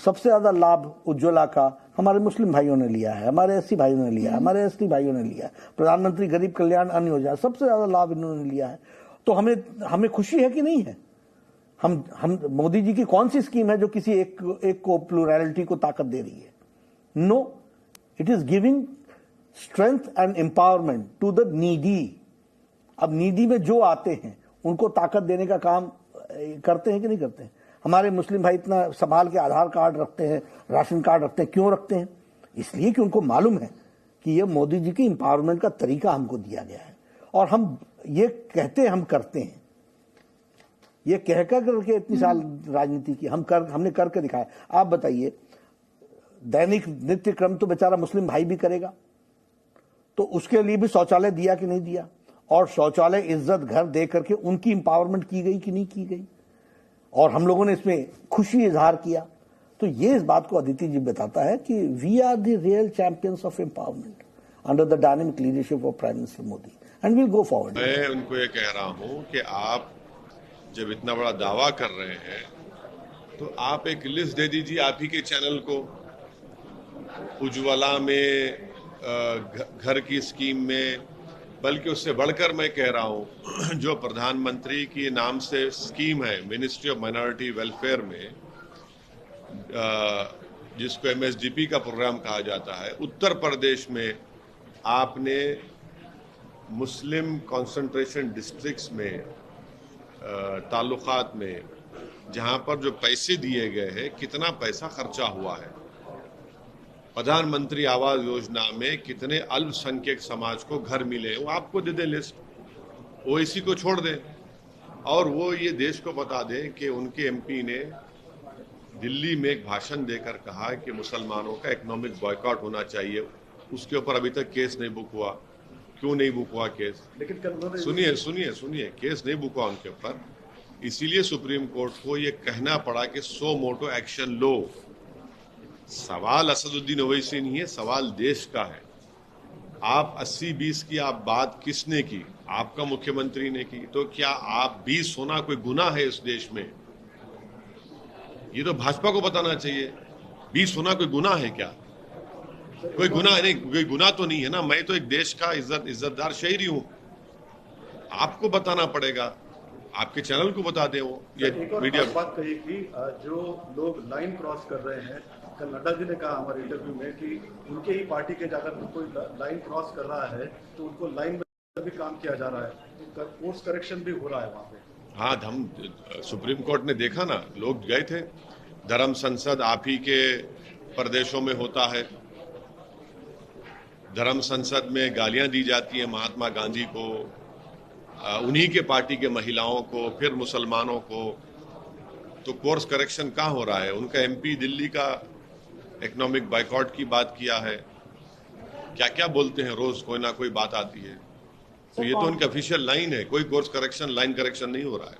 सबसे ज्यादा लाभ उज्ज्वला का हमारे मुस्लिम भाइयों ने लिया है, हमारे एससी भाइयों ने लिया है, हमारे एसटी भाइयों ने लिया है। प्रधानमंत्री गरीब कल्याण अन्न योजना सबसे ज्यादा लाभ इन्होंने लिया है। तो हमें खुशी है कि नहीं है? हम मोदी जी की कौन सी स्कीम है जो किसी एक को प्लूरैलिटी को ताकत दे रही है? No, it is giving strength and empowerment to the needy. अब नीडी में जो आते हैं उनको ताकत देने का काम करते हैं कि नहीं करते हैं? हमारे मुस्लिम भाई इतना संभाल के आधार कार्ड रखते हैं, राशन कार्ड रखते हैं। क्यों रखते हैं? इसलिए कि उनको मालूम है कि ये मोदी जी की एम्पावरमेंट का तरीका हमको दिया गया है। और हम ये कहते हैं, हम करते हैं। ये कह करके इतनी साल राजनीति की हमने करके दिखाया। आप बताइए, दैनिक नित्य क्रम तो बेचारा मुस्लिम भाई भी करेगा, तो उसके लिए भी शौचालय दिया कि नहीं दिया? और शौचालय इज्जत घर दे करके उनकी एम्पावरमेंट की गई कि नहीं की गई? और हम लोगों ने इसमें खुशी इजहार किया। तो ये इस बात को अदिति जी बताता है कि we are the real champions of empowerment under the dynamic leadership of prime minister Modi, and will go forward. मैं उनको ये कह रहा हूं कि आप जब इतना बड़ा दावा कर रहे हैं तो आप एक लिस्ट दे दीजिए आप ही के चैनल को, उज्ज्वला में, घर की स्कीम में, बल्कि उससे बढ़कर मैं कह रहा हूं जो प्रधानमंत्री के नाम से स्कीम है मिनिस्ट्री ऑफ माइनॉरिटी वेलफेयर में, जिसको MSDP का प्रोग्राम कहा जाता है, उत्तर प्रदेश में आपने मुस्लिम कंसंट्रेशन डिस्ट्रिक्ट्स में, ताल्लुकात में, जहां पर जो पैसे दिए गए हैं कितना पैसा खर्चा हुआ है, प्रधानमंत्री आवास योजना में कितने अल्पसंख्यक समाज को घर मिले, वो आपको दे दे लिस्ट, ओवैसी को छोड़ दे, और वो ये देश को बता दें कि उनके MP ने दिल्ली में एक भाषण देकर कहा कि मुसलमानों का इकोनॉमिक बॉयकॉट होना चाहिए। उसके ऊपर अभी तक केस नहीं बुक हुआ। क्यों नहीं बुक हुआ केस? लेकिन सुनिए, केस नहीं बुक हुआ उनके ऊपर, इसीलिए सुप्रीम कोर्ट को ये कहना पड़ा कि सो मोटो एक्शन लो। सवाल असदुद्दीन ओवैसी नहीं है, सवाल देश का है। आप 80-20 की आप बात किसने की? आपका मुख्यमंत्री ने की। तो क्या आप 20 होना कोई गुनाह है इस देश में? ये तो भाजपा को बताना चाहिए। 20 होना कोई गुनाह है क्या? कोई गुनाह नहीं, कोई गुनाह तो नहीं है ना। मैं तो एक देश का इज्जतदार शहरी हूं। आपको बताना पड़ेगा, आपके चैनल को बता दें। वो ये मीडिया बात कही कि जो लोग लाइन क्रॉस कर रहे हैं, कल नड्डा जी ने कहा हमारे इंटरव्यू में कि उनके ही पार्टी के जाकर कोई लाइन क्रॉस कर रहा है तो उनको लाइन में भी काम किया जा रहा है, तो कोर्स करेक्शन भी हो रहा है वहां पे। हाँ, हम सुप्रीम कोर्ट ने देखा ना, लोग गए थे। धर्म संसद आप ही के प्रदेशों में होता है। धर्म संसद में गालियां दी जाती हैं महात्मा गांधी को, उन्हीं के पार्टी के महिलाओं को, फिर मुसलमानों को। तो कोर्स करेक्शन कहाँ हो रहा है? उनका MP दिल्ली का इकोनॉमिक बाइकआउट की बात किया है। क्या क्या बोलते हैं, रोज कोई ना कोई बात आती है। तो ये तो उनकी ऑफिशियल लाइन है, कोई कोर्स करेक्शन, लाइन करेक्शन नहीं हो रहा है।